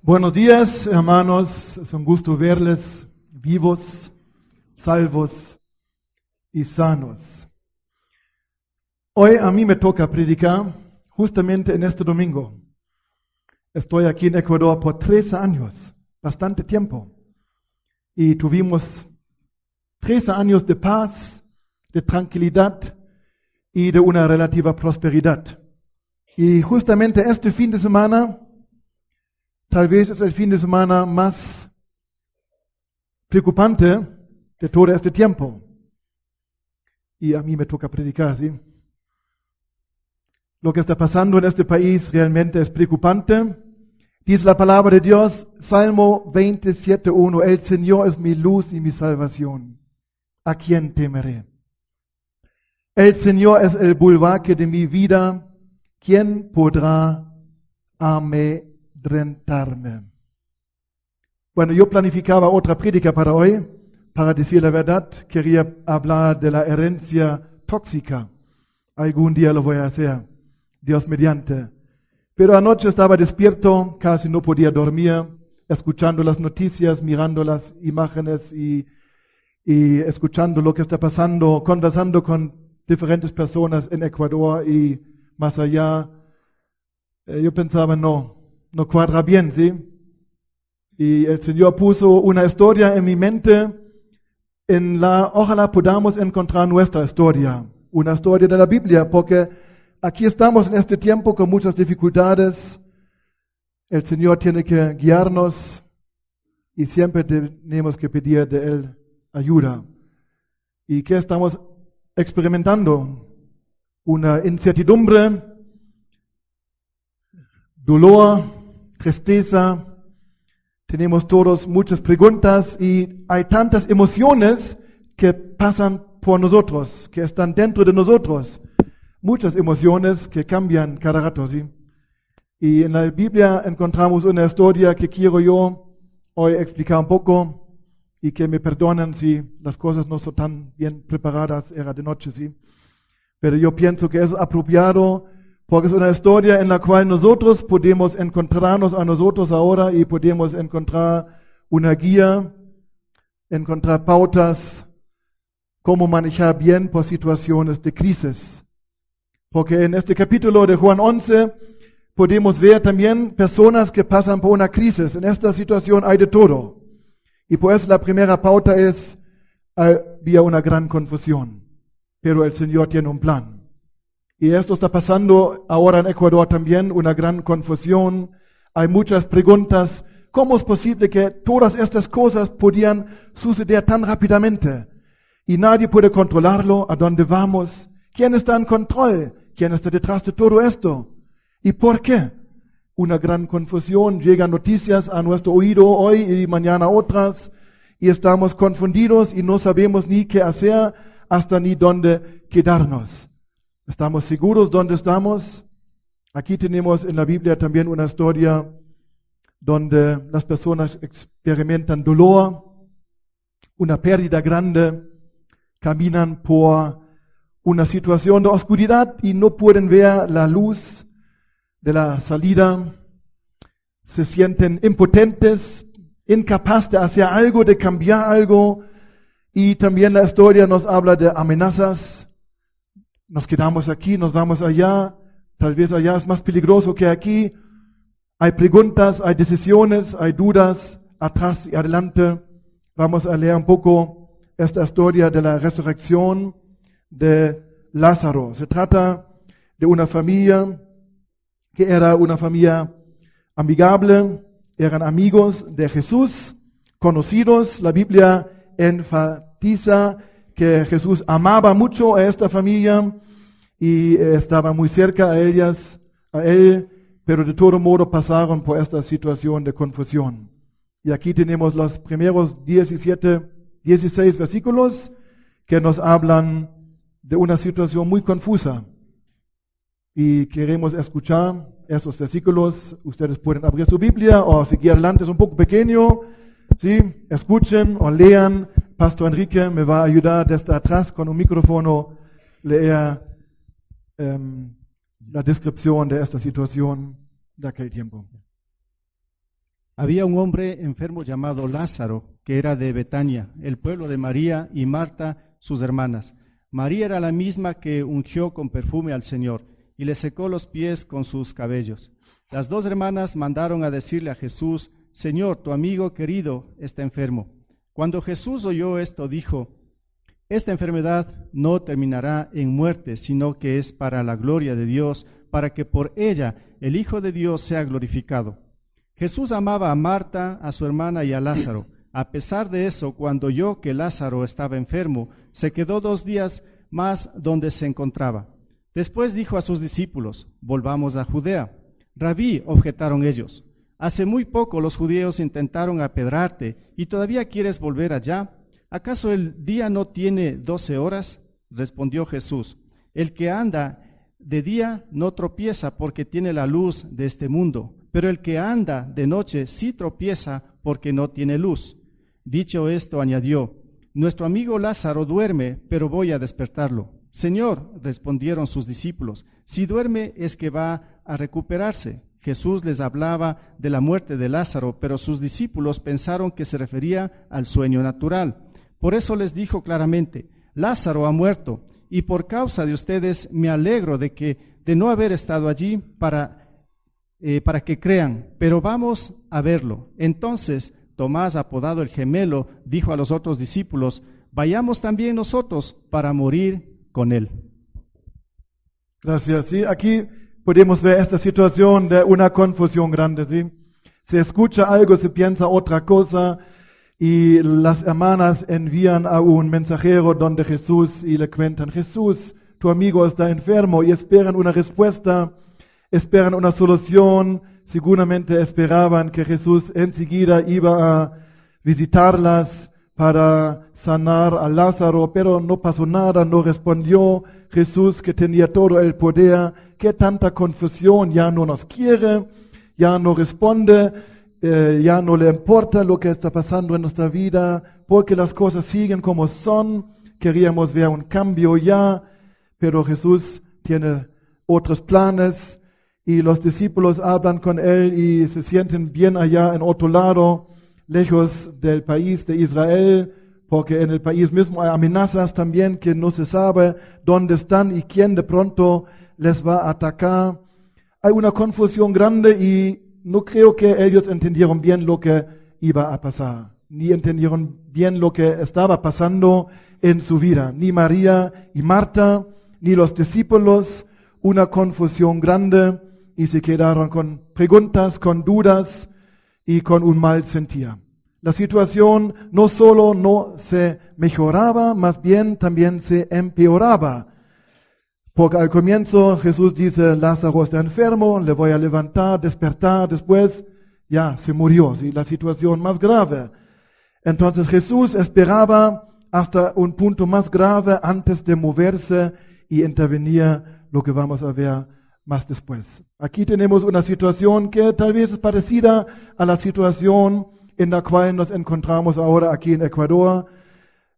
Buenos días, hermanos. Es un gusto verles vivos, salvos y sanos. Hoy a mí me toca predicar justamente en este domingo. Estoy aquí en Ecuador por 13 años, bastante tiempo. Y tuvimos 13 años de paz, de tranquilidad y de una relativa prosperidad. Y justamente este fin de semana, tal vez es el fin de semana más preocupante de todo este tiempo. Y a mí me toca predicar, ¿sí? Lo que está pasando en este país realmente es preocupante. Dice la palabra de Dios, Salmo 27:1, el Señor es mi luz y mi salvación. ¿A quién temeré? El Señor es el baluarte de mi vida. ¿Quién podrá amedrentarme? Bueno, yo planificaba otra prédica para hoy. Para decir la verdad, quería hablar de la herencia tóxica. Algún día lo voy a hacer, Dios mediante. Pero anoche estaba despierto, casi no podía dormir, escuchando las noticias, mirando las imágenes y escuchando lo que está pasando, conversando con diferentes personas en Ecuador y más allá. Yo pensaba, no cuadra bien, ¿sí? Y el Señor puso una historia en mi mente. Ojalá podamos encontrar nuestra historia, una historia de la Biblia, porque aquí estamos en este tiempo con muchas dificultades. El Señor tiene que guiarnos y siempre tenemos que pedir de Él ayuda. ¿Y qué estamos experimentando? Una incertidumbre, dolor, tristeza. Tenemos todos muchas preguntas y hay tantas emociones que pasan por nosotros, que están dentro de nosotros. Muchas emociones que cambian cada rato, ¿sí? Y en la Biblia encontramos una historia que quiero yo hoy explicar un poco y que me perdonen si las cosas no son tan bien preparadas, era de noche, ¿sí? Pero yo pienso que es apropiado porque es una historia en la cual nosotros podemos encontrarnos a nosotros ahora y podemos encontrar una guía, encontrar pautas, cómo manejar bien por situaciones de crisis. Porque en este capítulo de Juan 11 podemos ver también personas que pasan por una crisis. En esta situación hay de todo. Y pues la primera pauta es, había una gran confusión, pero el Señor tiene un plan. Y esto está pasando ahora en Ecuador también, una gran confusión. Hay muchas preguntas. ¿Cómo es posible que todas estas cosas podían suceder tan rápidamente? Y nadie puede controlarlo. ¿A dónde vamos? ¿Quién está en control? ¿Quién está detrás de todo esto? ¿Y por qué? Una gran confusión. Llegan noticias a nuestro oído hoy y mañana otras. Y estamos confundidos y no sabemos ni qué hacer hasta ni dónde quedarnos. ¿Estamos seguros dónde estamos? Aquí tenemos en la Biblia también una historia donde las personas experimentan dolor, una pérdida grande, caminan por una situación de oscuridad y no pueden ver la luz de la salida, se sienten impotentes, incapaces de hacer algo, de cambiar algo, y también la historia nos habla de amenazas. Nos quedamos aquí, nos vamos allá, tal vez allá es más peligroso que aquí. Hay preguntas, hay decisiones, hay dudas, atrás y adelante. Vamos a leer un poco esta historia de la resurrección de Lázaro. Se trata de una familia que era una familia amigable, eran amigos de Jesús, conocidos. La Biblia enfatiza que Jesús amaba mucho a esta familia y estaba muy cerca a él, pero de todo modo pasaron por esta situación de confusión. Y aquí tenemos los primeros 16 versículos que nos hablan de una situación muy confusa. Y queremos escuchar esos versículos. Ustedes pueden abrir su Biblia o seguir adelante, es un poco pequeño. ¿Sí? Escuchen o lean. Pastor Enrique me va a ayudar desde atrás con un micrófono leer la descripción de esta situación de aquel tiempo. Había un hombre enfermo llamado Lázaro, que era de Betania, el pueblo de María y Marta, sus hermanas. María era la misma que ungió con perfume al Señor y le secó los pies con sus cabellos. Las dos hermanas mandaron a decirle a Jesús: Señor, tu amigo querido está enfermo. Cuando Jesús oyó esto, dijo: Esta enfermedad no terminará en muerte, sino que es para la gloria de Dios, para que por ella el Hijo de Dios sea glorificado. Jesús amaba a Marta, a su hermana y a Lázaro. A pesar de eso, cuando oyó que Lázaro estaba enfermo, se quedó 2 días más donde se encontraba. Después dijo a sus discípulos: Volvamos a Judea. Rabí, objetaron ellos, hace muy poco los judíos intentaron apedrearte, ¿y todavía quieres volver allá? ¿Acaso el día no tiene 12 horas? Respondió Jesús: El que anda de día no tropieza porque tiene la luz de este mundo, pero el que anda de noche sí tropieza porque no tiene luz. Dicho esto, añadió: Nuestro amigo Lázaro duerme, pero voy a despertarlo. Señor, respondieron sus discípulos, si duerme es que va a recuperarse. Jesús les hablaba de la muerte de Lázaro, pero sus discípulos pensaron que se refería al sueño natural. Por eso les dijo claramente: Lázaro ha muerto, y por causa de ustedes me alegro de no haber estado allí para que crean, pero vamos a verlo. Entonces Tomás, apodado el gemelo, dijo a los otros discípulos: Vayamos también nosotros para morir con él. Gracias. Sí, aquí podemos ver esta situación de una confusión grande. ¿Sí? Se escucha algo, se piensa otra cosa, y las hermanas envían a un mensajero donde Jesús y le cuentan: Jesús, tu amigo está enfermo, y esperan una respuesta, esperan una solución. Seguramente esperaban que Jesús enseguida iba a visitarlas para sanar a Lázaro, pero no pasó nada, no respondió Jesús, que tenía todo el poder. Qué tanta confusión, ya no nos quiere, ya no responde, ya no le importa lo que está pasando en nuestra vida, porque las cosas siguen como son. Queríamos ver un cambio ya, pero Jesús tiene otros planes. Y los discípulos hablan con él y se sienten bien allá en otro lado, lejos del país de Israel, porque en el país mismo hay amenazas también que no se sabe dónde están y quién de pronto les va a atacar. Hay una confusión grande y no creo que ellos entendieron bien lo que iba a pasar, ni entendieron bien lo que estaba pasando en su vida, ni María y Marta, ni los discípulos. Una confusión grande. Y se quedaron con preguntas, con dudas y con un mal sentir. La situación no solo no se mejoraba, más bien también se empeoraba. Porque al comienzo Jesús dice: Lázaro está enfermo, le voy a levantar, despertar. Después ya se murió, ¿sí? La situación más grave. Entonces Jesús esperaba hasta un punto más grave antes de moverse y intervenir, lo que vamos a ver más después. Aquí tenemos una situación que tal vez es parecida a la situación en la cual nos encontramos ahora aquí en Ecuador,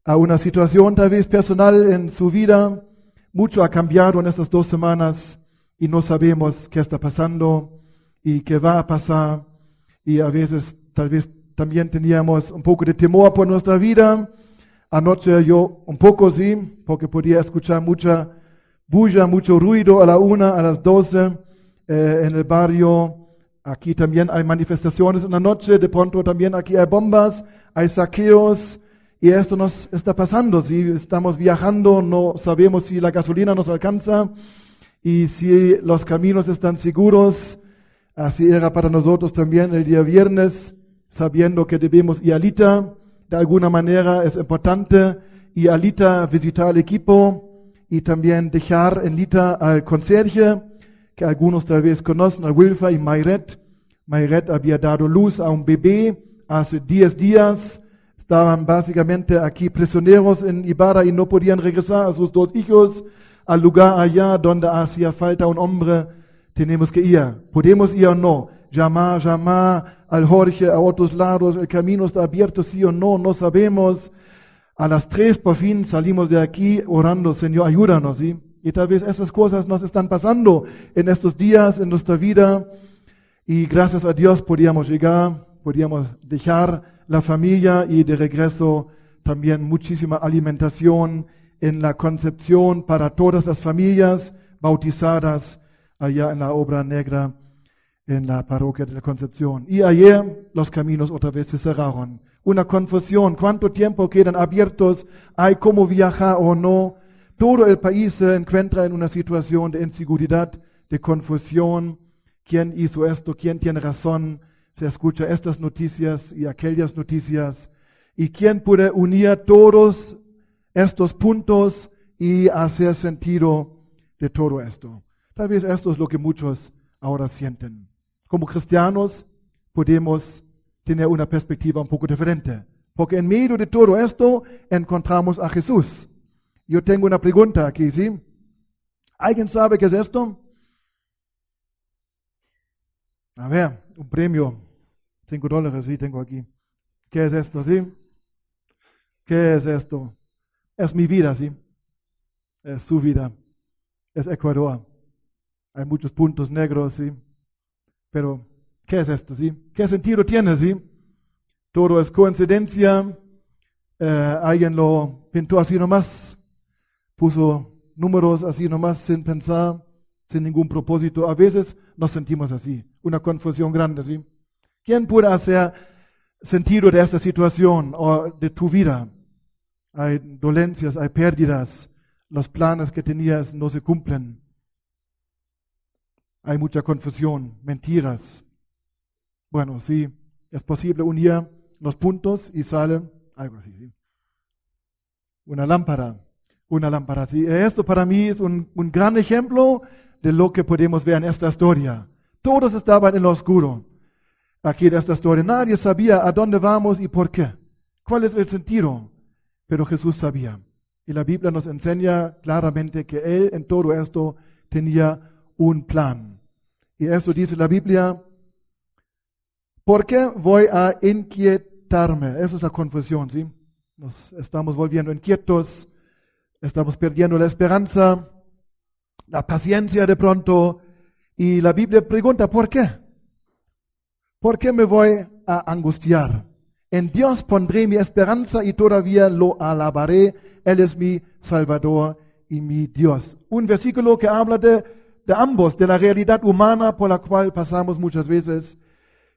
a una situación tal vez personal en su vida. Mucho ha cambiado en estas 2 semanas y no sabemos qué está pasando y qué va a pasar, y a veces tal vez también teníamos un poco de temor por nuestra vida. Anoche yo un poco sí, porque podía escuchar mucha bulla, mucho ruido a la 1, a las 12 en el barrio. Aquí también hay manifestaciones en la noche, de pronto también aquí hay bombas, hay saqueos, y esto nos está pasando. Si estamos viajando, no sabemos si la gasolina nos alcanza y si los caminos están seguros. Así era para nosotros también el día viernes, sabiendo que debemos ir a Lita. De alguna manera es importante ir a Lita, visitar el equipo, y también dejar en Lita al conserje, que algunos tal vez conocen, al Wilfa y Mayret. Mayret había dado luz a un bebé hace 10 días. Estaban básicamente aquí prisioneros en Ibarra y no podían regresar a sus 2 hijos al lugar allá donde hacía falta un hombre. Tenemos que ir. ¿Podemos ir o no? Llamar al Jorge a otros lados. El camino está abierto, sí o no, no sabemos. A las 3 por fin salimos de aquí orando: Señor, ayúdanos, ¿sí? Y tal vez esas cosas nos están pasando en estos días, en nuestra vida. Y gracias a Dios podíamos llegar podíamos dejar la familia y de regreso también muchísima alimentación en la concepción para todas las familias bautizadas allá en la Obra Negra, en la parroquia de la Concepción. Y ayer los caminos otra vez se cerraron. Una confusión, ¿cuánto tiempo quedan abiertos? ¿Hay cómo viajar o no? Todo el país se encuentra en una situación de inseguridad, de confusión. ¿Quién hizo esto? ¿Quién tiene razón? Se escucha estas noticias y aquellas noticias. ¿Y quién puede unir todos estos puntos y hacer sentido de todo esto? Tal vez esto es lo que muchos ahora sienten. Como cristianos podemos tener una perspectiva un poco diferente, porque en medio de todo esto encontramos a Jesús. Yo tengo una pregunta aquí, ¿sí? ¿Alguien sabe qué es esto? A ver, un premio, $5, sí, tengo aquí. ¿Qué es esto, sí? ¿Qué es esto? Es mi vida, sí. Es su vida. Es Ecuador. Hay muchos puntos negros, sí. Pero, ¿qué es esto, sí? ¿Qué sentido tiene, sí? Todo es coincidencia. Alguien lo pintó así nomás. Puso números así nomás sin pensar, sin ningún propósito. A veces nos sentimos así. Una confusión grande, sí. ¿Quién puede hacer sentido de esta situación o de tu vida? Hay dolencias, hay pérdidas. Los planes que tenías no se cumplen. Hay mucha confusión, mentiras. Bueno, sí, es posible unir los puntos y sale algo así. ¿Sí? Una lámpara, sí. Esto para mí es un gran ejemplo de lo que podemos ver en esta historia. Todos estaban en lo oscuro. Aquí en esta historia nadie sabía a dónde vamos y por qué. ¿Cuál es el sentido? Pero Jesús sabía. Y la Biblia nos enseña claramente que Él en todo esto tenía un plan. Y eso dice la Biblia. ¿Por qué voy a inquietarme? Esa es la confusión, ¿sí? Nos estamos volviendo inquietos, estamos perdiendo la esperanza, la paciencia de pronto. Y la Biblia pregunta, ¿por qué? ¿Por qué me voy a angustiar? En Dios pondré mi esperanza y todavía lo alabaré. Él es mi Salvador y mi Dios. Un versículo que habla de ambos, de la realidad humana por la cual pasamos muchas veces,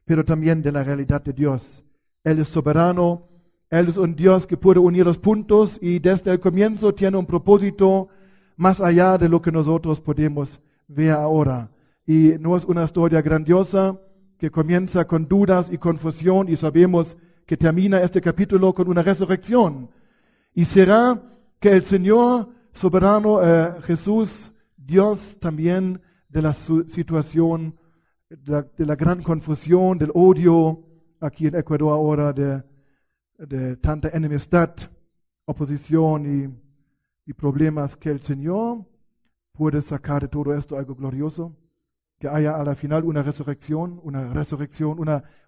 pero también de la realidad de Dios. Él es soberano, Él es un Dios que puede unir los puntos y desde el comienzo tiene un propósito más allá de lo que nosotros podemos ver ahora. Y no es una historia grandiosa que comienza con dudas y confusión y sabemos que termina este capítulo con una resurrección. Y será que el Señor soberano, Jesús, Dios también de la situación, de la gran confusión, del odio aquí en Ecuador ahora, de tanta enemistad, oposición y problemas, que el Señor puede sacar de todo esto algo glorioso, que haya a la final una resurrección,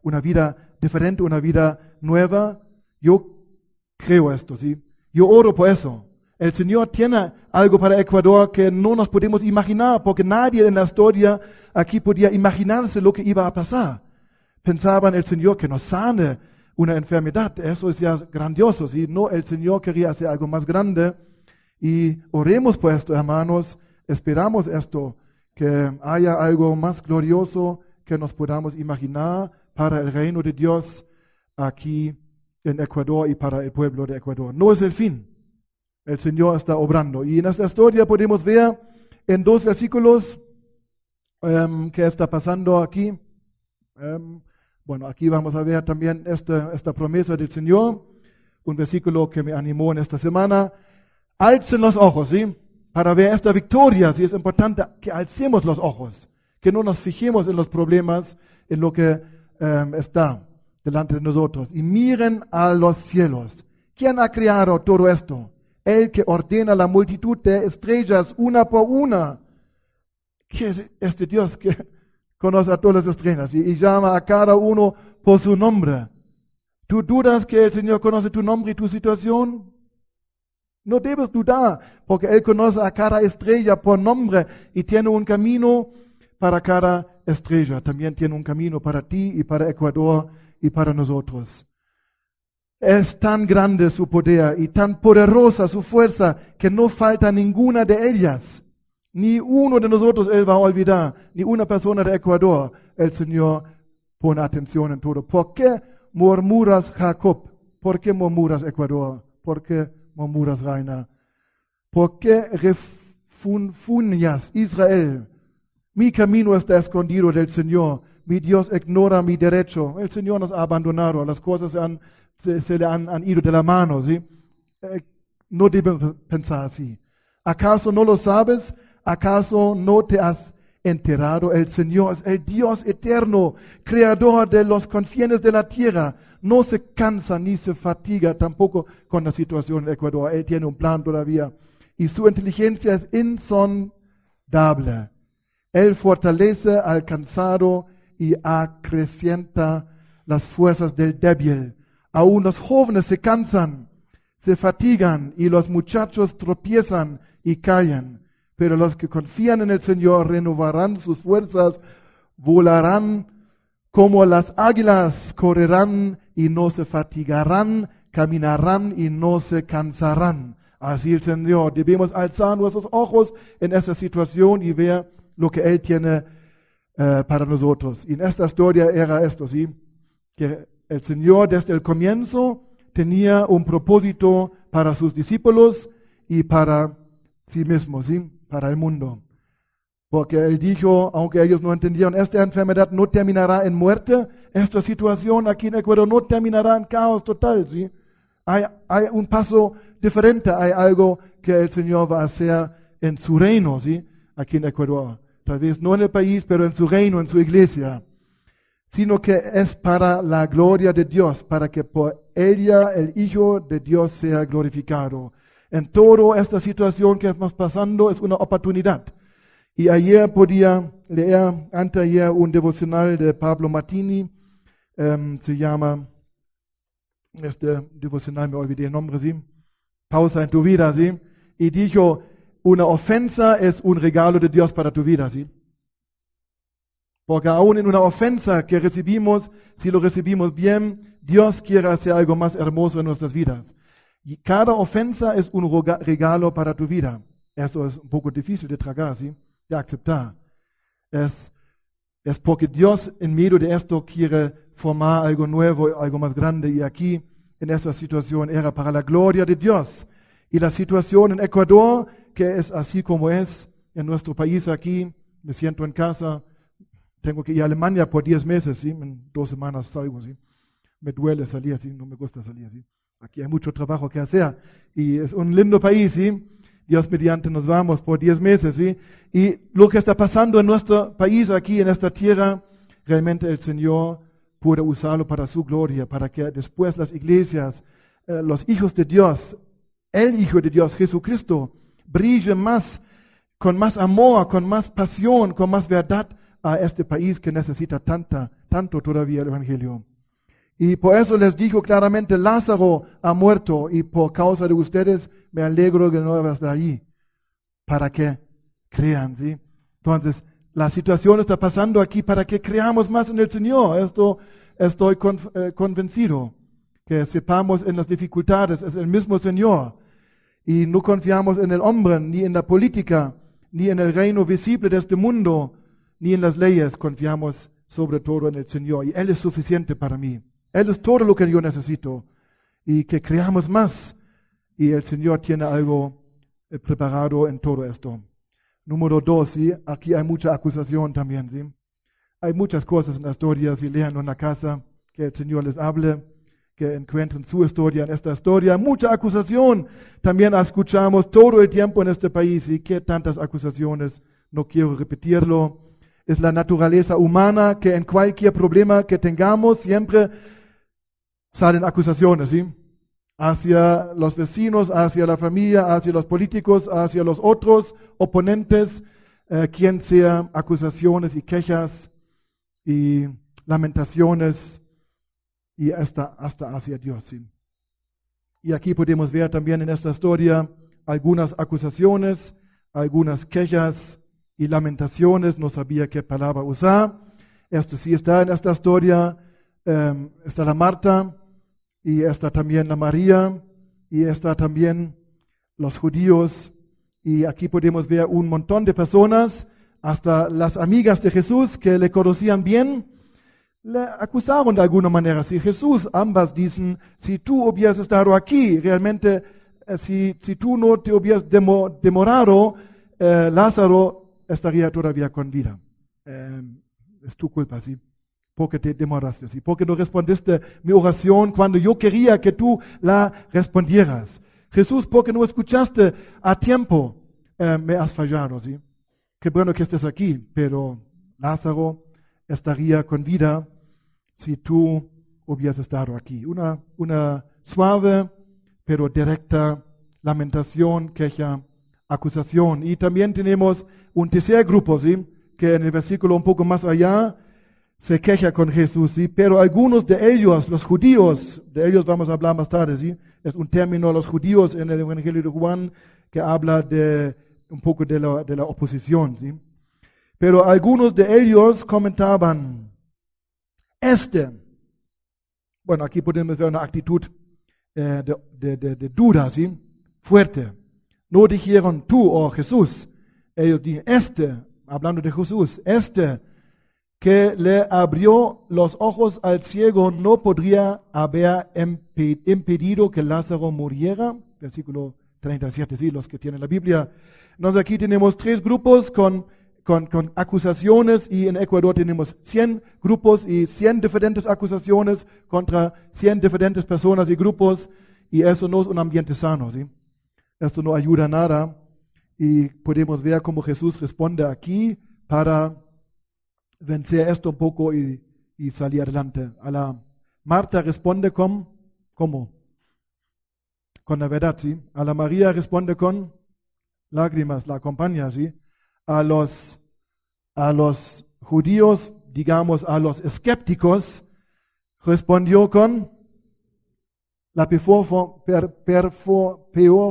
una vida diferente, una vida nueva. Yo creo esto, ¿sí? Yo oro por eso. El Señor tiene algo para Ecuador que no nos podemos imaginar, porque nadie en la historia aquí podía imaginarse lo que iba a pasar. Pensaban el Señor que nos sane una enfermedad, eso es ya grandioso, ¿sí? No, el Señor quería hacer algo más grande y oremos por esto, hermanos, esperamos esto, que haya algo más glorioso que nos podamos imaginar para el reino de Dios aquí en Ecuador y para el pueblo de Ecuador. No es el fin. El Señor está obrando. Y en esta historia podemos ver en 2 versículos qué está pasando aquí. Bueno, aquí vamos a ver también esta promesa del Señor. Un versículo que me animó en esta semana. Alcen los ojos, ¿sí? Para ver esta victoria, sí es importante que alcemos los ojos, que no nos fijemos en los problemas, en lo que está delante de nosotros. Y miren a los cielos. ¿Quién ha creado todo esto? Él que ordena la multitud de estrellas una por una. ¿Qué es este Dios que conoce a todas las estrellas y llama a cada uno por su nombre? ¿Tú dudas que el Señor conoce tu nombre y tu situación? No debes dudar, porque Él conoce a cada estrella por nombre y tiene un camino para cada estrella. También tiene un camino para ti y para Ecuador y para nosotros. Es tan grande su poder y tan poderosa su fuerza que no falta ninguna de ellas. Ni uno de nosotros Él va a olvidar, ni una persona de Ecuador. El Señor pone atención en todo. ¿Por qué murmuras, Jacob? ¿Por qué murmuras, Ecuador? ¿Por qué murmuras, Rainer? ¿Por qué refunfuñas, Israel? Mi camino está escondido del Señor. Mi Dios ignora mi derecho. El Señor nos ha abandonado. Las cosas se le han ido de la mano. ¿Sí? No debemos pensar así. ¿Acaso no lo sabes? ¿Acaso no te has enterado? El Señor es el Dios eterno, creador de los confines de la tierra. No se cansa ni se fatiga tampoco con la situación en Ecuador. Él tiene un plan todavía. Y su inteligencia es insondable. Él fortalece al cansado y acrecienta las fuerzas del débil. Aún los jóvenes se cansan, se fatigan y los muchachos tropiezan y caen. Pero los que confían en el Señor renovarán sus fuerzas, volarán como las águilas, correrán y no se fatigarán, caminarán y no se cansarán. Así el Señor. Debemos alzar nuestros ojos en esta situación y ver lo que Él tiene para nosotros. Y en esta historia era esto, ¿sí? Que el Señor desde el comienzo tenía un propósito para sus discípulos y para sí mismo, ¿sí? Para el mundo. Porque Él dijo, aunque ellos no entendieron, esta enfermedad no terminará en muerte, esta situación aquí en Ecuador no terminará en caos total, ¿sí? Hay un paso diferente, hay algo que el Señor va a hacer en su reino, ¿sí? Aquí en Ecuador. Tal vez no en el país, pero en su reino, en su iglesia. Sino que es para la gloria de Dios, para que por ella el Hijo de Dios sea glorificado. En toda esta situación que estamos pasando es una oportunidad. Y ayer podía leer, anteayer, un devocional de Pablo Martini, se llama, este devocional, me olvidé el nombre, ¿sí? Pausa en tu vida, ¿sí? Y dijo, una ofensa es un regalo de Dios para tu vida, ¿sí? Porque aún en una ofensa que recibimos, si lo recibimos bien, Dios quiere hacer algo más hermoso en nuestras vidas. Y cada ofensa es un regalo para tu vida. Esto es un poco difícil de tragar, ¿sí? De aceptar. Es porque Dios en medio de esto quiere formar algo nuevo, algo más grande. Y aquí, en esta situación, era para la gloria de Dios. Y la situación en Ecuador, que es así como es, en nuestro país aquí, me siento en casa, tengo que ir a Alemania por 10 meses, ¿sí? En 2 semanas salgo, ¿sí? Me duele salir así, no me gusta salir así. Aquí hay mucho trabajo que hacer y es un lindo país, ¿sí? Dios mediante nos vamos por 10 meses, ¿sí? Y lo que está pasando en nuestro país, aquí en esta tierra, realmente el Señor puede usarlo para su gloria, para que después las iglesias, los hijos de Dios, el Hijo de Dios, Jesucristo, brille más, con más amor, con más pasión, con más verdad a este país que necesita tanto todavía el Evangelio. Y por eso les digo claramente, Lázaro ha muerto y por causa de ustedes me alegro que no esté allí, para que crean, ¿sí? Entonces, la situación está pasando aquí para que creamos más en el Señor. Esto estoy convencido, que sepamos en las dificultades, es el mismo Señor. Y no confiamos en el hombre, ni en la política, ni en el reino visible de este mundo, ni en las leyes, confiamos sobre todo en el Señor. Y Él es suficiente para mí. Él es todo lo que yo necesito. Y que creamos más. Y el Señor tiene algo preparado en todo esto. Número 2, ¿sí? Aquí hay mucha acusación también, ¿sí? Hay muchas cosas en la historia, si lean en la casa, que el Señor les hable, que encuentren su historia en esta historia. Mucha acusación. También escuchamos todo el tiempo en este país. ¿Y qué tantas acusaciones? No quiero repetirlo. Es la naturaleza humana que en cualquier problema que tengamos siempre salen acusaciones, ¿sí? Hacia los vecinos, hacia la familia, hacia los políticos, hacia los otros oponentes, quien sea, acusaciones y quejas y lamentaciones y hasta hacia Dios, ¿sí? Y aquí podemos ver también en esta historia algunas acusaciones, algunas quejas y lamentaciones, no sabía qué palabra usar. Esto sí está en esta historia. está la Marta, y está también la María, y está también los judíos, y aquí podemos ver un montón de personas, hasta las amigas de Jesús que le conocían bien, le acusaron de alguna manera. Si Jesús, ambas dicen, si tú hubieras estado aquí, realmente, si tú no te hubieras demorado, Lázaro estaría todavía con vida. Es tu culpa, ¿sí? Porque te demoraste, ¿sí? Porque no respondiste mi oración cuando yo quería que tú la respondieras. Jesús, porque no escuchaste a tiempo, me has fallado, ¿sí? Qué bueno que estés aquí, pero Lázaro estaría con vida si tú hubieras estado aquí. Una suave, pero directa lamentación, queja, acusación. Y también tenemos un tercer grupo, ¿sí? Que en el versículo un poco más allá se queja con Jesús, ¿sí? Pero algunos de ellos, los judíos, de ellos vamos a hablar más tarde, ¿sí? Es un término, los judíos en el Evangelio de Juan, que habla de un poco de la oposición, ¿sí? Pero algunos de ellos comentaban, bueno, aquí podemos ver una actitud de duda, ¿sí? Fuerte. No dijeron tú o Jesús, ellos dijeron hablando de Jesús, que le abrió los ojos al ciego no podría haber impedido que Lázaro muriera. Versículo 37, sí, los que tienen la Biblia. Entonces aquí tenemos 3 grupos con acusaciones, y en Ecuador tenemos 100 grupos y 100 diferentes acusaciones contra 100 diferentes personas y grupos, y eso no es un ambiente sano, ¿sí? Esto no ayuda a nada, y podemos ver cómo Jesús responde aquí para vencer esto un poco y salir adelante. A la Marta responde ¿cómo? Con la verdad, ¿sí? A la María responde con lágrimas, la acompaña, ¿sí? A los judíos, digamos, a los escépticos, respondió con la peor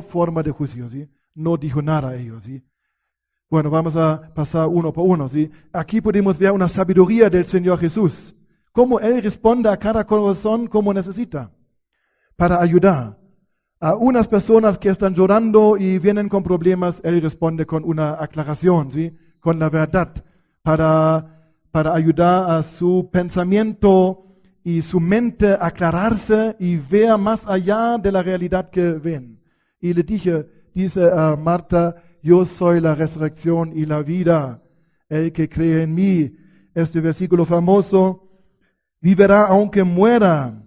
forma de juicio, ¿sí? No dijo nada a ellos, ¿sí? Bueno, vamos a pasar uno por uno, ¿sí? Aquí podemos ver una sabiduría del Señor Jesús. Cómo Él responde a cada corazón como necesita para ayudar. A unas personas que están llorando y vienen con problemas, Él responde con una aclaración, ¿sí? Con la verdad, para ayudar a su pensamiento y su mente aclararse y ver más allá de la realidad que ven. Y le dice a Marta, yo soy la resurrección y la vida. El que cree en mí, este versículo famoso, vivirá aunque muera.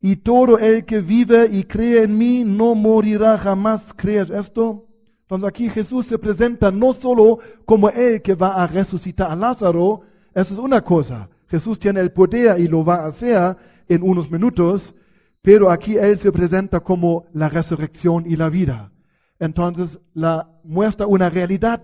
Y todo el que vive y cree en mí no morirá jamás. ¿Crees esto? Entonces aquí Jesús se presenta no solo como el que va a resucitar a Lázaro, eso es una cosa. Jesús tiene el poder y lo va a hacer en unos minutos, pero aquí Él se presenta como la resurrección y la vida. Entonces muestra una realidad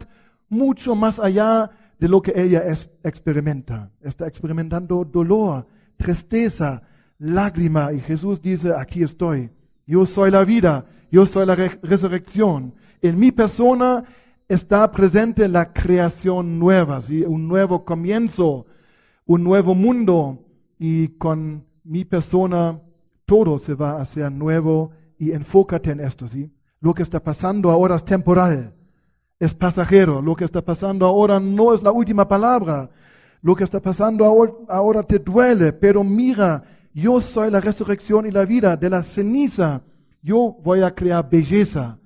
mucho más allá de lo que ella experimenta. Está experimentando dolor, tristeza, lágrima, y Jesús dice, aquí estoy, yo soy la vida, yo soy la resurrección. En mi persona está presente la creación nueva, ¿sí? Un nuevo comienzo, un nuevo mundo, y con mi persona todo se va a hacer nuevo, y enfócate en esto, ¿sí? Lo que está pasando ahora es temporal, es pasajero. Lo que está pasando ahora no es la última palabra. Lo que está pasando ahora te duele, pero mira, yo soy la resurrección y la vida. De la ceniza yo voy a crear belleza,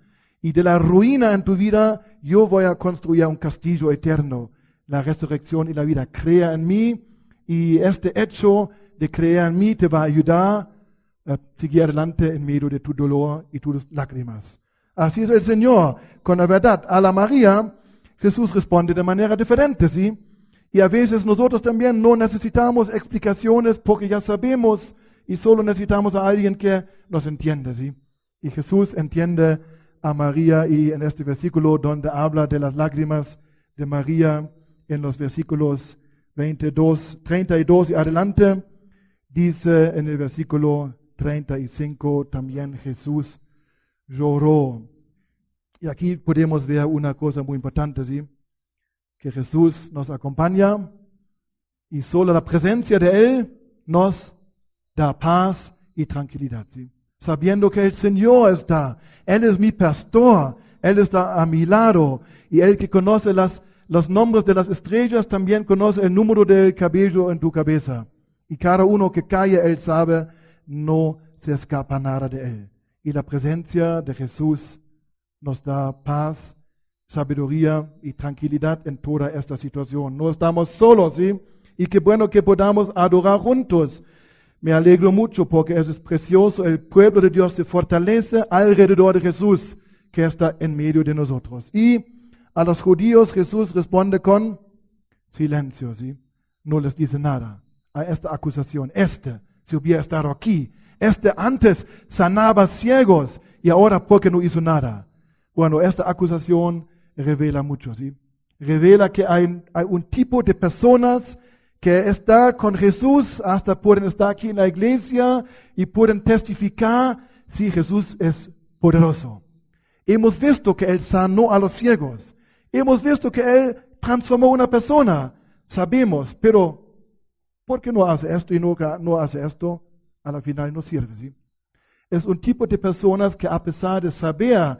y de la ruina en tu vida yo voy a construir un castillo eterno. La resurrección y la vida. Crea en mí, y este hecho de creer en mí te va a ayudar a seguir adelante en medio de tu dolor y tus lágrimas. Así es el Señor, con la verdad. A la María, Jesús responde de manera diferente, ¿sí? Y a veces nosotros también no necesitamos explicaciones porque ya sabemos, y solo necesitamos a alguien que nos entienda, ¿sí? Y Jesús entiende a María, y en este versículo donde habla de las lágrimas de María, en los versículos 32 y adelante, dice en el versículo 35 también Jesús lloró. Y aquí podemos ver una cosa muy importante, ¿sí? Que Jesús nos acompaña, y solo la presencia de Él nos da paz y tranquilidad, ¿sí? Sabiendo que el Señor está, Él es mi pastor, Él está a mi lado, y Él que conoce los nombres de las estrellas, también conoce el número del cabello en tu cabeza. Y cada uno que cae, Él sabe, no se escapa nada de Él. Y la presencia de Jesús nos da paz, sabiduría y tranquilidad en toda esta situación. No estamos solos, ¿sí? Y qué bueno que podamos adorar juntos. Me alegro mucho porque eso es precioso. El pueblo de Dios se fortalece alrededor de Jesús, que está en medio de nosotros. Y a los judíos Jesús responde con silencio, ¿sí? No les dice nada a esta acusación. Si hubiera estado aquí, antes sanaba ciegos y ahora ¿por qué no hizo nada? Bueno, esta acusación revela mucho, ¿sí? Revela que hay un tipo de personas que está con Jesús, hasta pueden estar aquí en la iglesia y pueden testificar si Jesús es poderoso. Hemos visto que Él sanó a los ciegos. Hemos visto que Él transformó a una persona. Sabemos, pero ¿por qué no hace esto y no hace esto? A la final no sirve, ¿sí? Es un tipo de personas que a pesar de saber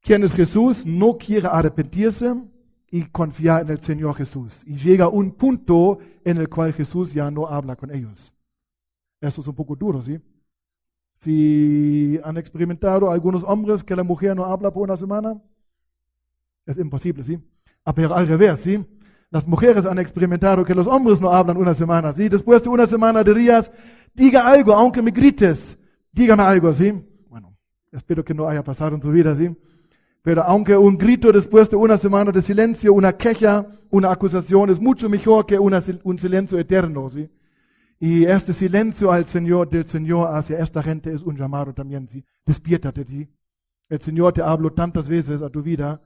quién es Jesús, no quiere arrepentirse y confiar en el Señor Jesús. Y llega un punto en el cual Jesús ya no habla con ellos. Eso es un poco duro, ¿sí? Si han experimentado algunos hombres que la mujer no habla por una semana, es imposible, ¿sí? Pero al revés, ¿sí? Las mujeres han experimentado que los hombres no hablan una semana, ¿sí? Después de una semana dirías, diga algo, aunque me grites, dígame algo, ¿sí? Bueno, espero que no haya pasado en tu vida, ¿sí? Pero aunque un grito después de una semana de silencio, una queja, una acusación, es mucho mejor que un silencio eterno, ¿sí? Y este silencio del Señor hacia esta gente es un llamado también, ¿sí? Despiértate, ¿sí? El Señor te habló tantas veces a tu vida,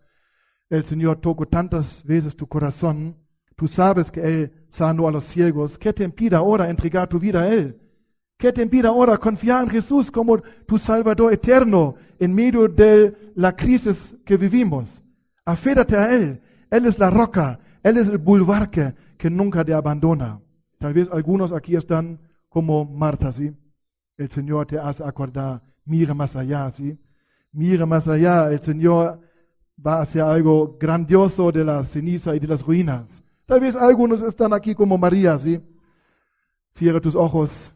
el Señor tocó tantas veces tu corazón, tú sabes que Él sanó a los ciegos. ¿Qué te impide ahora entregar tu vida a Él? ¿Qué te impide ahora confiar en Jesús como tu Salvador eterno en medio de la crisis que vivimos? Aférrate a Él. Él es la roca, Él es el bulwarque que nunca te abandona. Tal vez algunos aquí están como Marta, ¿sí? El Señor te hace acordar, mira más allá, ¿sí? Mira más allá, el Señor va a hacer algo grandioso de la ceniza y de las ruinas. Tal vez algunos están aquí como María, ¿sí? Cierra tus ojos,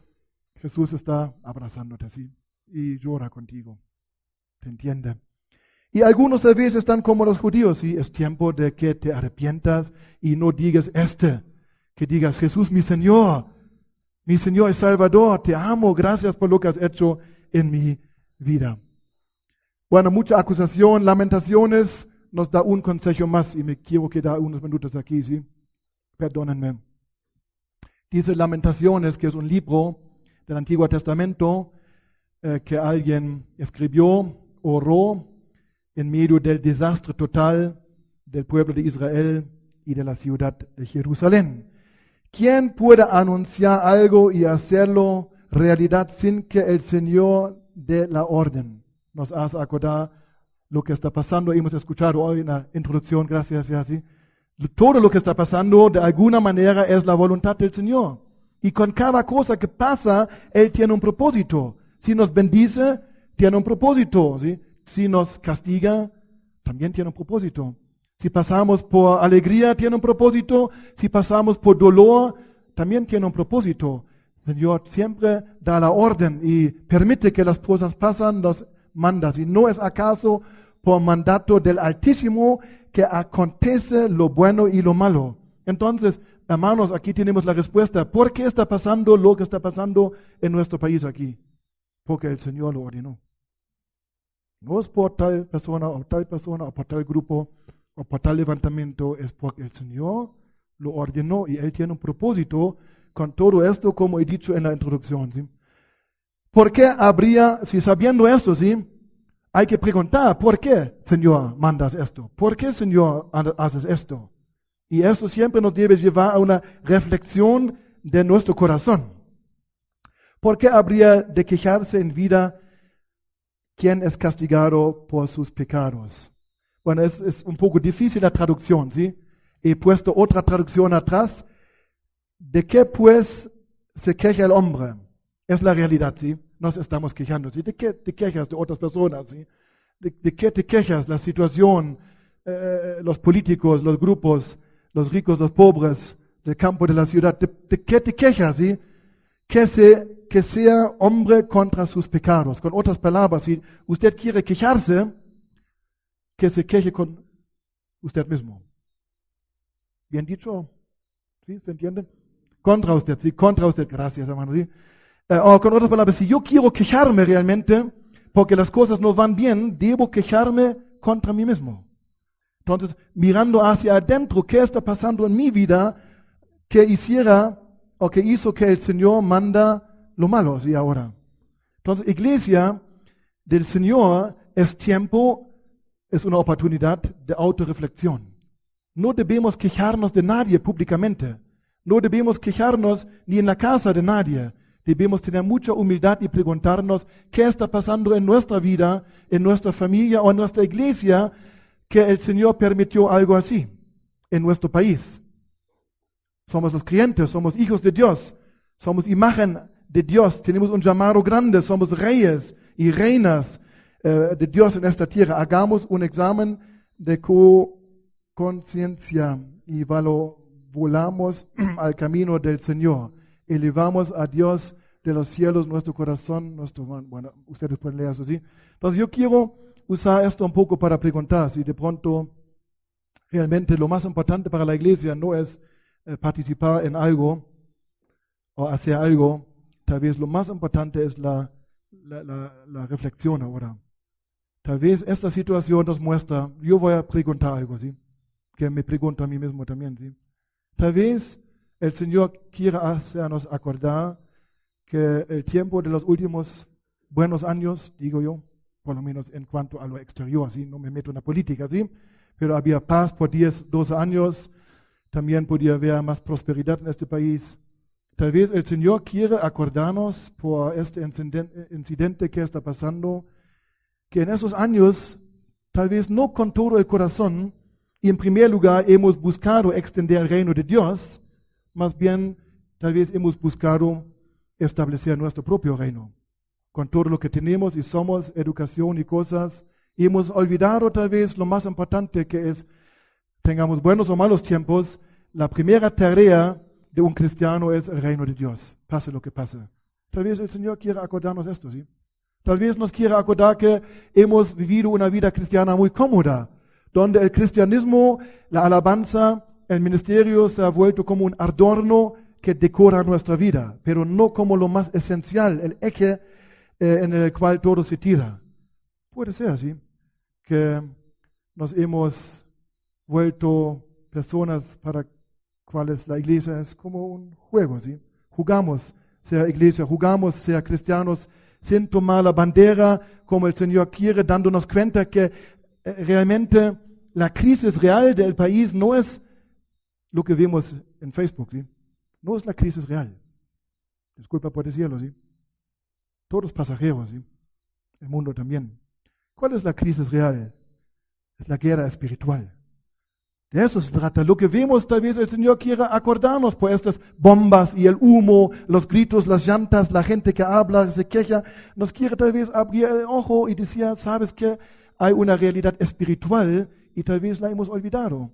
Jesús está abrazándote, ¿sí? Y llora contigo, te entiende. Y algunos tal vez están como los judíos, ¿sí? Es tiempo de que te arrepientas y no digas que digas, Jesús, mi Señor y Salvador, te amo, gracias por lo que has hecho en mi vida. Bueno, mucha acusación, Lamentaciones nos da un consejo más y me quiero quedar unos minutos aquí, ¿sí? Perdónenme. Dice Lamentaciones, que es un libro del Antiguo Testamento que alguien escribió, oró en medio del desastre total del pueblo de Israel y de la ciudad de Jerusalén. ¿Quién puede anunciar algo y hacerlo realidad sin que el Señor dé la orden? Nos hace acordar lo que está pasando. Hemos escuchado hoy en la introducción, gracias, ¿sí? Todo lo que está pasando de alguna manera es la voluntad del Señor. Y con cada cosa que pasa, Él tiene un propósito. Si nos bendice, tiene un propósito, ¿sí? Si nos castiga, también tiene un propósito. Si pasamos por alegría, tiene un propósito. Si pasamos por dolor, también tiene un propósito. El Señor siempre da la orden y permite que las cosas pasen, las manda. Si no es acaso por mandato del Altísimo que acontece lo bueno y lo malo. Entonces, hermanos, aquí tenemos la respuesta. ¿Por qué está pasando lo que está pasando en nuestro país aquí? Porque el Señor lo ordenó. No es por tal persona o por tal grupo o por tal levantamiento, es porque el Señor lo ordenó y Él tiene un propósito con todo esto, como he dicho en la introducción, ¿sí? ¿Por qué habría, si sabiendo esto, ¿sí? Hay que preguntar, ¿por qué, Señor, mandas esto? ¿Por qué, Señor, haces esto? Y esto siempre nos debe llevar a una reflexión de nuestro corazón. ¿Por qué habría de quejarse en vida quien es castigado por sus pecados? Bueno, es un poco difícil la traducción, ¿sí? He puesto otra traducción atrás. ¿De qué pues se queja el hombre. Es la realidad, ¿sí? Nos estamos quejando, ¿sí? ¿De qué te quejas de otras personas, sí? ¿De qué te quejas? La situación, los políticos, los grupos, los ricos, los pobres, del campo, de la ciudad. ¿De qué te quejas, sí? Que sea hombre contra sus pecados. Con otras palabras, si usted quiere quejarse, que se queje con usted mismo. ¿Bien dicho? ¿Sí? ¿Se entiende? Contra usted, sí, contra usted. Gracias, hermano, sí. O con otras palabras, si yo quiero quejarme realmente, porque las cosas no van bien, debo quejarme contra mí mismo. Entonces, mirando hacia adentro, ¿qué está pasando en mi vida que hiciera o que hizo que el Señor manda lo malo, sí, ahora? Entonces, iglesia del Señor es tiempo, es una oportunidad de autorreflexión. No debemos quejarnos de nadie públicamente. No debemos quejarnos ni en la casa de nadie. Debemos tener mucha humildad y preguntarnos qué está pasando en nuestra vida, en nuestra familia o en nuestra iglesia, que el Señor permitió algo así en nuestro país. Somos los creyentes, somos hijos de Dios, somos imagen de Dios, tenemos un llamado grande, somos reyes y reinas de Dios en esta tierra. Hagamos un examen de conciencia y volamos al camino del Señor. Elevamos a Dios de los cielos nuestro corazón, bueno, ustedes pueden leer eso, ¿sí? Entonces yo quiero usar esto un poco para preguntar si de pronto realmente lo más importante para la iglesia no es participar en algo o hacer algo. Tal vez lo más importante es la reflexión ahora. Tal vez esta situación nos muestra, yo voy a preguntar algo, ¿sí? Que me pregunto a mí mismo también, ¿sí? Tal vez el Señor quiera hacernos acordar que el tiempo de los últimos buenos años, digo yo, por lo menos en cuanto a lo exterior, ¿sí? No me meto en la política, ¿sí? Pero había paz por 10, 12 años, también podía haber más prosperidad en este país. Tal vez el Señor quiere acordarnos por este incidente que está pasando, que en esos años, tal vez no con todo el corazón, y en primer lugar hemos buscado extender el reino de Dios, más bien tal vez hemos buscado establecer nuestro propio reino. Con todo lo que tenemos y somos, educación y cosas, y hemos olvidado tal vez lo más importante que es, tengamos buenos o malos tiempos, la primera tarea de un cristiano es el reino de Dios, pase lo que pase. Tal vez el Señor quiera acordarnos esto, ¿sí? Tal vez nos quiera acordar que hemos vivido una vida cristiana muy cómoda, donde el cristianismo, la alabanza, el ministerio se ha vuelto como un adorno que decora nuestra vida, pero no como lo más esencial, el eje en el cual todo se tira. Puede ser así, que nos hemos vuelto personas para cuales la iglesia es como un juego, ¿sí? Jugamos ser iglesia, jugamos ser cristianos sin tomar la bandera como el Señor quiere, dándonos cuenta que realmente la crisis real del país no es lo que vemos en Facebook, ¿sí? No es la crisis real. Disculpa por decirlo, ¿sí? Todos pasajeros, ¿sí? El mundo también. ¿Cuál es la crisis real? Es la guerra espiritual. De eso se trata. Lo que vemos, tal vez el Señor quiera acordarnos por estas bombas y el humo, los gritos, las llantas, la gente que habla, se queja. Nos quiere tal vez abrir el ojo y decir, ¿sabes qué? Hay una realidad espiritual y tal vez la hemos olvidado.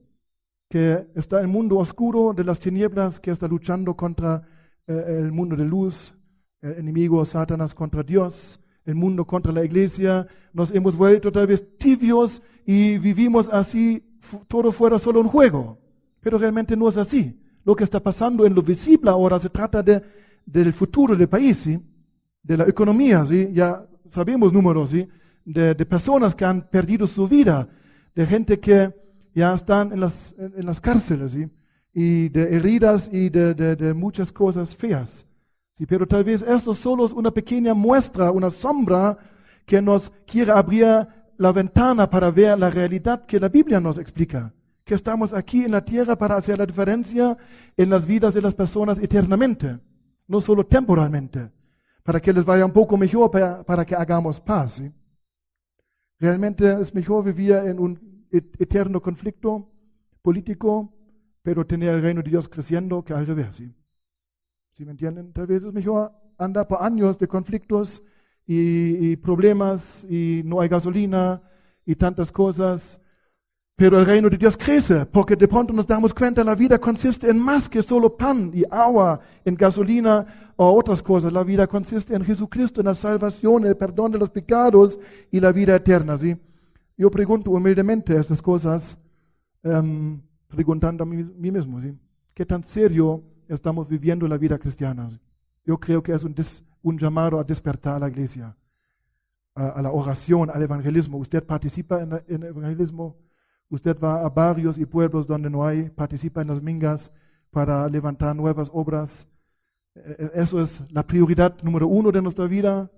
Que está el mundo oscuro de las tinieblas que está luchando contra el mundo de luz, el enemigo Satanás contra Dios, el mundo contra la iglesia. Nos hemos vuelto tal vez tibios y vivimos así, todo fuera solo un juego. Pero realmente no es así. Lo que está pasando en lo visible ahora se trata del futuro del país, ¿sí? De la economía, ¿sí? Ya sabemos números, ¿sí? De personas que han perdido su vida, de gente que ya están en las cárceles, ¿sí? Y de heridas y de muchas cosas feas. ¿Sí? Pero tal vez esto solo es una pequeña muestra, una sombra que nos quiere abrir la ventana para ver la realidad que la Biblia nos explica. Que estamos aquí en la tierra para hacer la diferencia en las vidas de las personas eternamente, no solo temporalmente, para que les vaya un poco mejor, para que hagamos paz, ¿sí? Realmente es mejor vivir en un eterno conflicto político, pero tener el reino de Dios creciendo que al revés, ¿sí? ¿Sí me entienden? Tal vez es mejor andar por años de conflictos y problemas y no hay gasolina y tantas cosas. Pero el reino de Dios crece porque de pronto nos damos cuenta la vida consiste en más que solo pan y agua, en gasolina o otras cosas. La vida consiste en Jesucristo, en la salvación, el perdón de los pecados y la vida eterna. ¿Sí? Yo pregunto humildemente estas cosas, preguntando a mí mismo, ¿sí? ¿Qué tan serio estamos viviendo la vida cristiana? Yo creo que es un llamado a despertar a la iglesia, a la oración, al evangelismo. ¿Usted participa en el evangelismo? ¿Usted va a barrios y pueblos donde no hay? ¿Participa en las mingas para levantar nuevas obras? Eso es la prioridad número 1 de nuestra vida.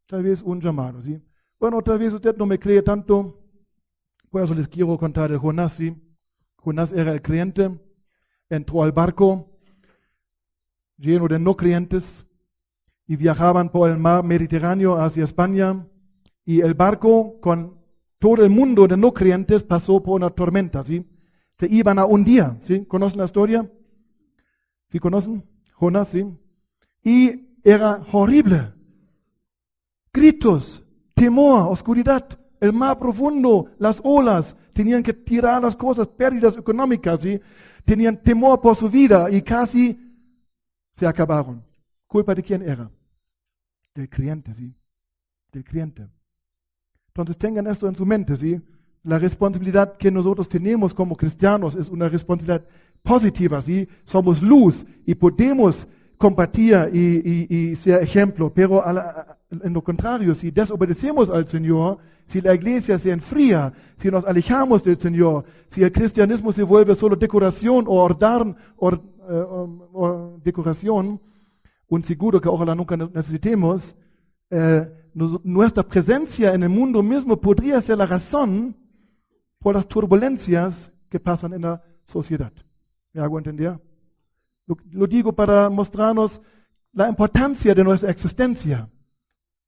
Tal vez un llamado, ¿sí? Bueno, tal vez usted no me cree tanto. Por eso les quiero contar de Jonás, ¿sí? Jonás era el creyente, entró al barco lleno de no creyentes y viajaban por el mar Mediterráneo hacia España, y el barco con todo el mundo de no creyentes pasó por una tormenta, ¿sí? Se iban a hundir, ¿sí? ¿Conocen la historia? ¿Sí conocen? Jonás, ¿sí? Y era horrible. Gritos, temor, oscuridad, el mar profundo, las olas, tenían que tirar las cosas, pérdidas económicas, ¿sí? Tenían temor por su vida y casi se acabaron. ¿Culpa de quién era? Del creyente, ¿sí? Del creyente. Entonces tengan esto en su mente, ¿sí? La responsabilidad que nosotros tenemos como cristianos es una responsabilidad positiva, ¿sí? Somos luz y podemos compartir y ser ejemplo, pero en lo contrario, si desobedecemos al Señor, si la iglesia se enfría, si nos alejamos del Señor, si el cristianismo se vuelve solo decoración o decoración, un seguro que ojalá nunca necesitemos, nuestra presencia en el mundo mismo podría ser la razón por las turbulencias que pasan en la sociedad. ¿Me hago entender? Lo digo para mostrarnos la importancia de nuestra existencia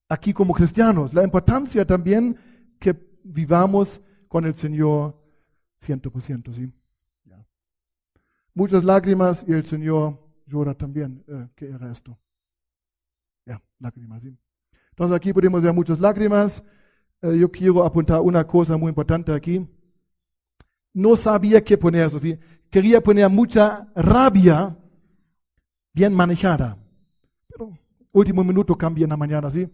aquí como cristianos, la importancia también que vivamos con el Señor 100%, ¿sí? Ya. Muchas lágrimas y el Señor llora también. ¿Qué era esto? Ya, lágrimas, ¿sí? Entonces aquí podemos ver muchas lágrimas. Yo quiero apuntar una cosa muy importante aquí. No sabía qué poner eso, ¿sí? Quería poner mucha rabia bien manejada. Pero último minuto cambié en la mañana, ¿sí?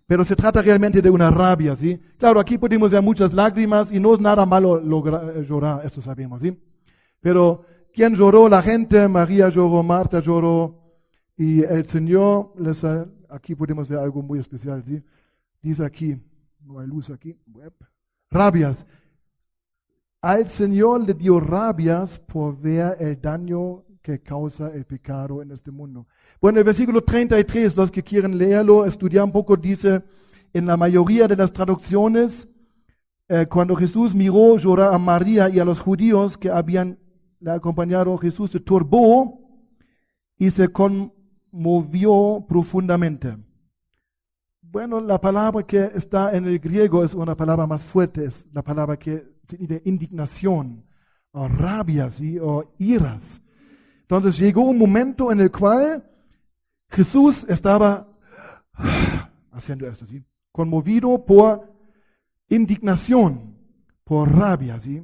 Pero se trata realmente de una rabia, ¿sí? Claro, aquí podemos ver muchas lágrimas y no es nada malo llorar, esto sabemos, ¿sí? Pero ¿quién lloró? La gente. María lloró, Marta lloró y el Señor aquí podemos ver algo muy especial, ¿sí? Dice aquí, no hay luz aquí, rabias. Al Señor le dio rabias por ver el daño que causa el pecado en este mundo. Bueno, el versículo 33, los que quieren leerlo, estudiar un poco, dice, en la mayoría de las traducciones, cuando Jesús miró llorar a María y a los judíos que habían le acompañado, Jesús se turbó y se conmovió profundamente. Bueno, la palabra que está en el griego es una palabra más fuerte, es la palabra que significa indignación, o rabia, ¿sí? O iras. Entonces llegó un momento en el cual Jesús estaba haciendo esto, ¿sí? Conmovido por indignación, por rabia, ¿sí?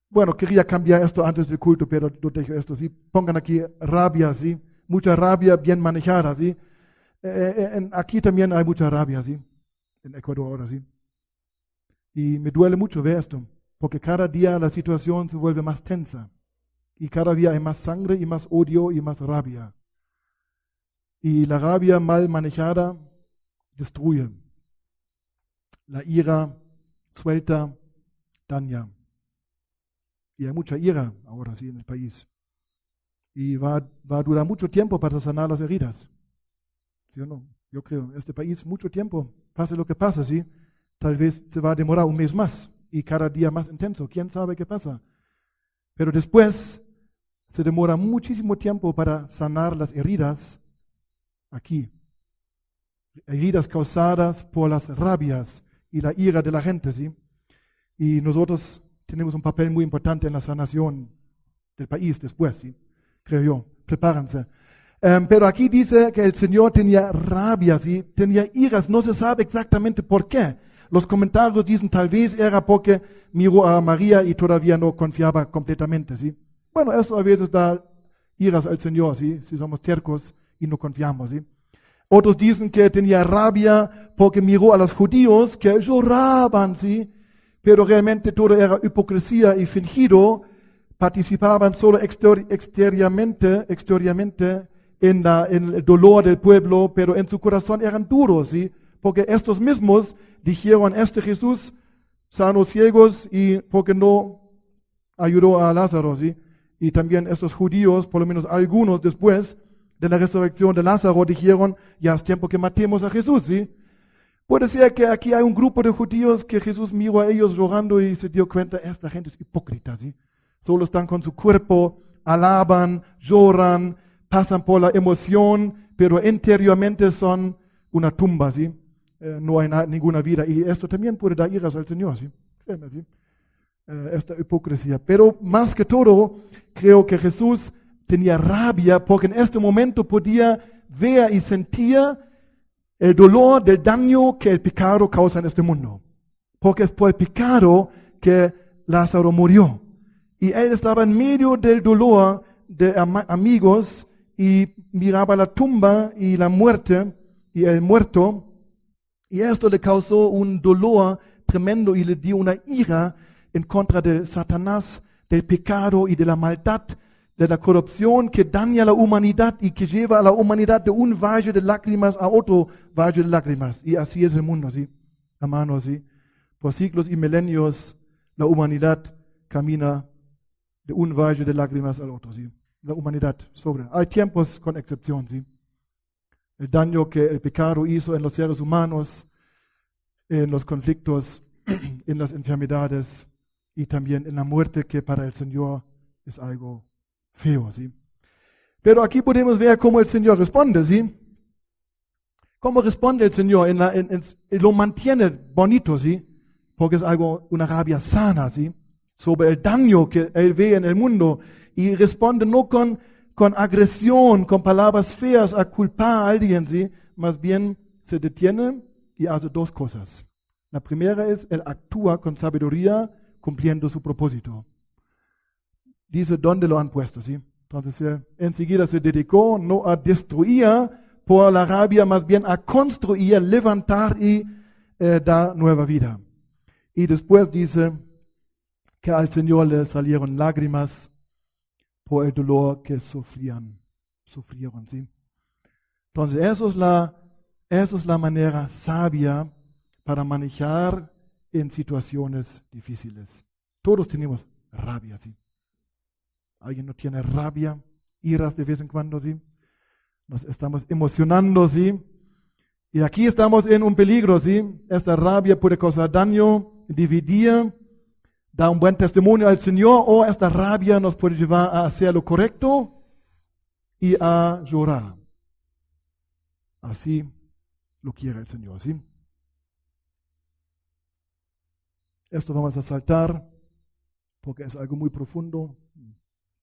Bueno, quería cambiar esto antes del culto, pero no dejo esto, ¿sí? Pongan aquí rabia, ¿sí? Mucha rabia bien manejada, ¿sí? Aquí también hay mucha rabia, ¿sí? En Ecuador ahora, ¿sí? Y me duele mucho ver esto, porque cada día la situación se vuelve más tensa. Y cada día hay más sangre y más odio y más rabia. Y la rabia mal manejada destruye. La ira suelta daña. Y hay mucha ira ahora sí en el país. Y va a durar mucho tiempo para sanar las heridas. ¿Sí o no? Yo creo, en este país mucho tiempo, pase lo que pase, ¿sí? Tal vez se va a demorar un mes más y cada día más intenso. ¿Quién sabe qué pasa? Pero después se demora muchísimo tiempo para sanar las heridas aquí. Heridas causadas por las rabias y la ira de la gente, ¿sí? Y nosotros tenemos un papel muy importante en la sanación del país después, ¿sí? Creo yo. Prepárense. Pero aquí dice que el Señor tenía rabia, ¿sí? Tenía iras, no se sabe exactamente por qué. Los comentarios dicen tal vez era porque miró a María y todavía no confiaba completamente, ¿sí? Bueno, eso a veces da iras al Señor, ¿sí? Si somos tercos y no confiamos, ¿sí? Otros dicen que tenía rabia porque miró a los judíos que lloraban, ¿sí? Pero realmente todo era hipocresía y fingido. Participaban solo exteriormente en el dolor del pueblo, pero en su corazón eran duros, ¿sí? Porque estos mismos dijeron, Jesús sanó ciegos y porque no ayudó a Lázaro, ¿sí? Y también estos judíos, por lo menos algunos después de la resurrección de Lázaro, dijeron, ya es tiempo que matemos a Jesús, ¿sí? Puede ser que aquí hay un grupo de judíos que Jesús miró a ellos llorando y se dio cuenta, esta gente es hipócrita, ¿sí? Solo están con su cuerpo, alaban, lloran, pasan por la emoción, pero interiormente son una tumba, ¿sí? No hay ninguna vida. Y esto también puede dar iras al Señor, ¿sí? Créeme, ¿sí? Esta hipocresía. Pero más que todo, creo que Jesús tenía rabia porque en este momento podía ver y sentir el dolor del daño que el pecado causa en este mundo. Porque es por el pecado que Lázaro murió. Y él estaba en medio del dolor de amigos y miraba la tumba y la muerte y el muerto. Y esto le causó un dolor tremendo y le dio una ira en contra de Satanás, del pecado y de la maldad, de la corrupción que daña a la humanidad y que lleva a la humanidad de un valle de lágrimas a otro valle de lágrimas. Y así es el mundo, ¿sí? Hermanos, ¿sí? Por siglos y milenios la humanidad camina de un valle de lágrimas al otro, ¿sí? La humanidad sobre. Hay tiempos con excepción, ¿sí? El daño que el pecado hizo en los seres humanos, en los conflictos, en las enfermedades y también en la muerte que para el Señor es algo feo, ¿sí? Pero aquí podemos ver cómo el Señor responde, ¿sí? Cómo responde el Señor, lo mantiene bonito, ¿sí? Porque es algo, una rabia sana, ¿sí? Sobre el daño que Él ve en el mundo y responde no con agresión, con palabras feas a culpar a alguien, ¿sí? Más bien se detiene y hace dos cosas. La primera es, Él actúa con sabiduría cumpliendo su propósito. Dice dónde lo han puesto, ¿sí? Entonces enseguida se dedicó no a destruir por la rabia, más bien a construir, levantar y dar nueva vida. Y después dice que al Señor le salieron lágrimas por el dolor que sufrieron, ¿sí? Entonces eso es la manera sabia para manejar en situaciones difíciles. Todos tenemos rabia, ¿sí? ¿Alguien no tiene rabia, iras de vez en cuando, sí? Nos estamos emocionando, ¿sí? Y aquí estamos en un peligro, ¿sí? Esta rabia puede causar daño, dividir, dar un buen testimonio al Señor, o esta rabia nos puede llevar a hacer lo correcto y a llorar. Así lo quiere el Señor, ¿sí? Esto vamos a saltar porque es algo muy profundo.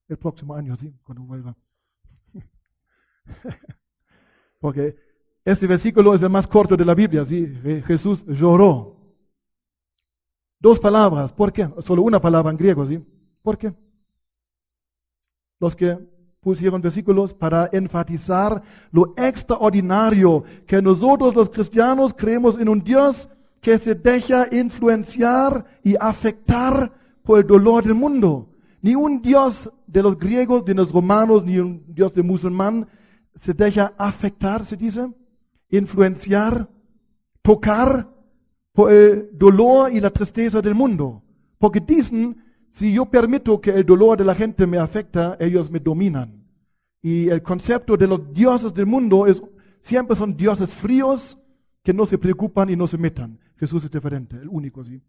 El próximo año, ¿sí? Cuando vuelva. Porque este versículo es el más corto de la Biblia, ¿sí? Jesús lloró. Dos palabras. ¿Por qué? Solo una palabra en griego, ¿sí? ¿Por qué? Los que pusieron versículos para enfatizar lo extraordinario que nosotros los cristianos creemos en un Dios que se deja influenciar y afectar por el dolor del mundo. Ni un Dios de los griegos, de los romanos, ni un Dios de musulmán se deja afectar, se dice, influenciar, tocar por el dolor y la tristeza del mundo. Porque dicen, si yo permito que el dolor de la gente me afecta, ellos me dominan. Y el concepto de los dioses del mundo siempre son dioses fríos que no se preocupan y no se metan. Jesús es diferente, el único, ¿sí?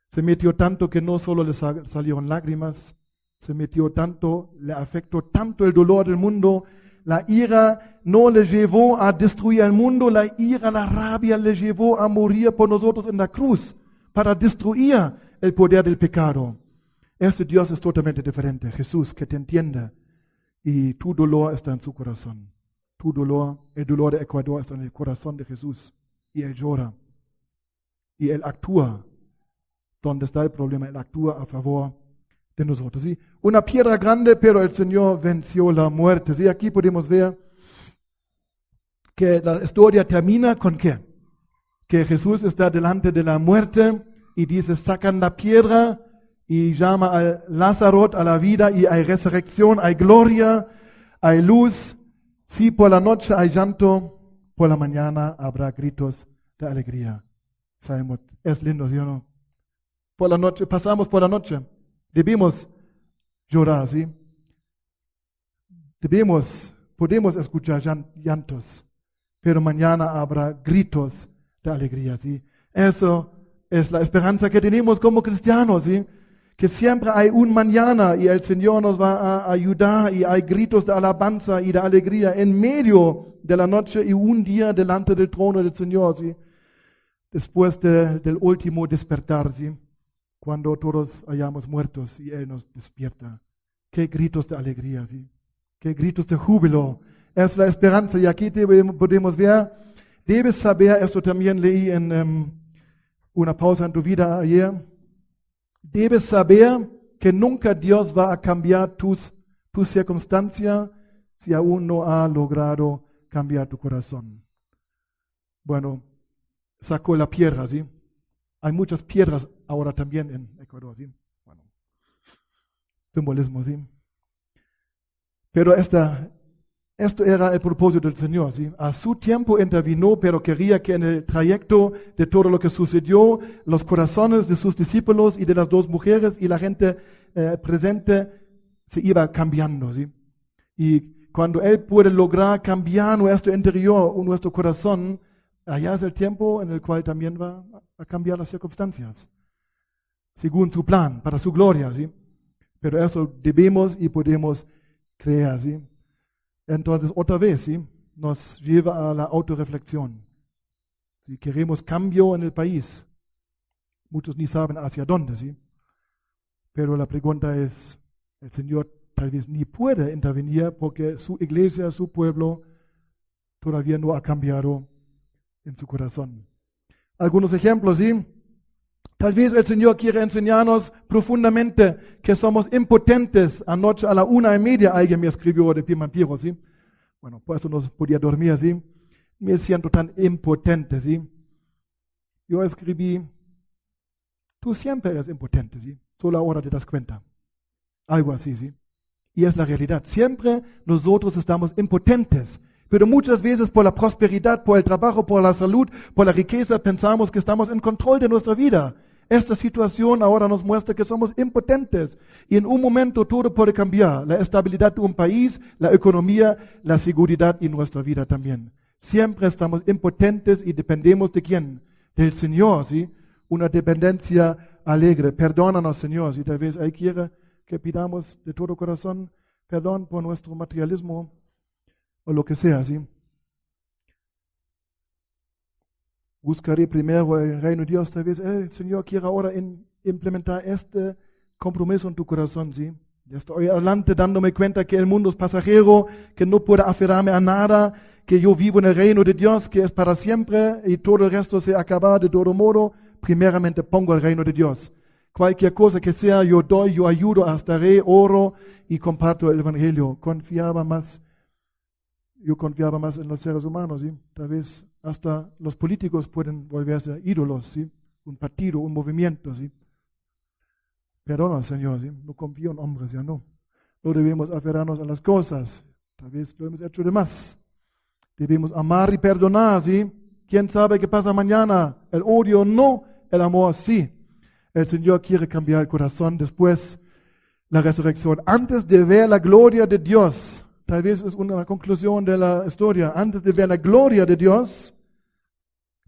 Se metió tanto que no solo le salieron lágrimas, se metió tanto, le afectó tanto el dolor del mundo. La ira no le llevó a destruir el mundo, la ira, la rabia le llevó a morir por nosotros en la cruz, para destruir el poder del pecado. Este Dios es totalmente diferente, Jesús, que te entiende, y tu dolor está en su corazón. Tu dolor, el dolor de Ecuador está en el corazón de Jesús y Él llora y Él actúa. Donde está el problema, Él actúa a favor de nosotros. ¿Sí? Una piedra grande, pero el Señor venció la muerte. ¿Sí? Aquí podemos ver que la historia termina con ¿qué? Que Jesús está delante de la muerte y dice, sacan la piedra y llama a Lázaro a la vida y hay resurrección, hay gloria, hay luz. Sí, por la noche hay llanto, por la mañana habrá gritos de alegría. Sabemos, es lindo, ¿sí o no? Por la noche, pasamos por la noche, debemos llorar, ¿sí? Podemos escuchar llantos, pero mañana habrá gritos de alegría, ¿sí? Eso es la esperanza que tenemos como cristianos, ¿sí? Que siempre hay un mañana y el Señor nos va a ayudar y hay gritos de alabanza y de alegría en medio de la noche y un día delante del trono del Señor, ¿sí? Después del último despertar, ¿sí? Cuando todos hayamos muertos y Él nos despierta. Qué gritos de alegría, ¿sí? Qué gritos de júbilo. Es la esperanza y aquí podemos ver, debes saber, esto también leí en una pausa en tu vida ayer, debes saber que nunca Dios va a cambiar tu circunstancia si aún no ha logrado cambiar tu corazón. Bueno, sacó la piedra, ¿sí? Hay muchas piedras ahora también en Ecuador, ¿sí? Bueno, simbolismo, ¿sí? Pero esto era el propósito del Señor, ¿sí? A su tiempo intervino, pero quería que en el trayecto de todo lo que sucedió, los corazones de sus discípulos y de las dos mujeres y la gente presente se iba cambiando, ¿sí? Y cuando Él puede lograr cambiar nuestro interior, nuestro corazón, allá es el tiempo en el cual también va a cambiar las circunstancias, según su plan, para su gloria, ¿sí? Pero eso debemos y podemos creer, ¿sí? Entonces, otra vez, ¿sí? Nos lleva a la autorreflexión. Si queremos cambio en el país, muchos ni saben hacia dónde, ¿sí? Pero la pregunta es, el Señor tal vez ni puede intervenir porque su iglesia, su pueblo, todavía no ha cambiado en su corazón. Algunos ejemplos, ¿sí? Tal vez el Señor quiere enseñarnos profundamente que somos impotentes. Anoche a la 1:30 alguien me escribió de Pimampiro, ¿sí? Bueno, por eso no podía dormir, ¿sí? Me siento tan impotente, ¿sí? Yo escribí, tú siempre eres impotente, ¿sí? Solo ahora te das cuenta. Algo así, ¿sí? Y es la realidad. Siempre nosotros estamos impotentes. Pero muchas veces por la prosperidad, por el trabajo, por la salud, por la riqueza, pensamos que estamos en control de nuestra vida. Esta situación ahora nos muestra que somos impotentes y en un momento todo puede cambiar. La estabilidad de un país, la economía, la seguridad y nuestra vida también. Siempre estamos impotentes y dependemos de quién? Del Señor, ¿sí? Una dependencia alegre. Perdónanos, Señor, si tal vez Él quiere que pidamos de todo corazón perdón por nuestro materialismo o lo que sea, ¿sí? Buscaré primero el reino de Dios. Tal vez el Señor quiere ahora implementar este compromiso en tu corazón, ¿sí? Estoy adelante dándome cuenta que el mundo es pasajero, que no puedo aferrarme a nada, que yo vivo en el reino de Dios, que es para siempre y todo el resto se acaba de todo modo. Primeramente pongo el reino de Dios. Cualquier cosa que sea, yo doy, yo ayudo, hasta oro y comparto el evangelio. Yo confiaba más en los seres humanos, ¿sí? Tal vez hasta los políticos pueden volverse ídolos, ¿sí? Un partido, un movimiento, ¿sí? Perdona, Señor, ¿sí? No confío en hombres, ya no. No debemos aferrarnos a las cosas. Tal vez lo hemos hecho de más. Debemos amar y perdonar, ¿sí? ¿Quién sabe qué pasa mañana? El odio no, el amor sí. El Señor quiere cambiar el corazón después la resurrección. Antes de ver la gloria de Dios, tal vez es una conclusión de la historia, antes de ver la gloria de Dios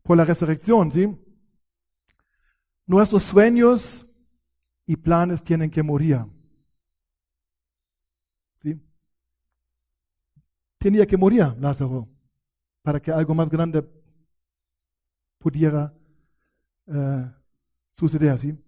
por la resurrección, ¿sí? Nuestros sueños y planes tienen que morir, ¿sí? Tenía que morir Lázaro para que algo más grande pudiera suceder, ¿sí?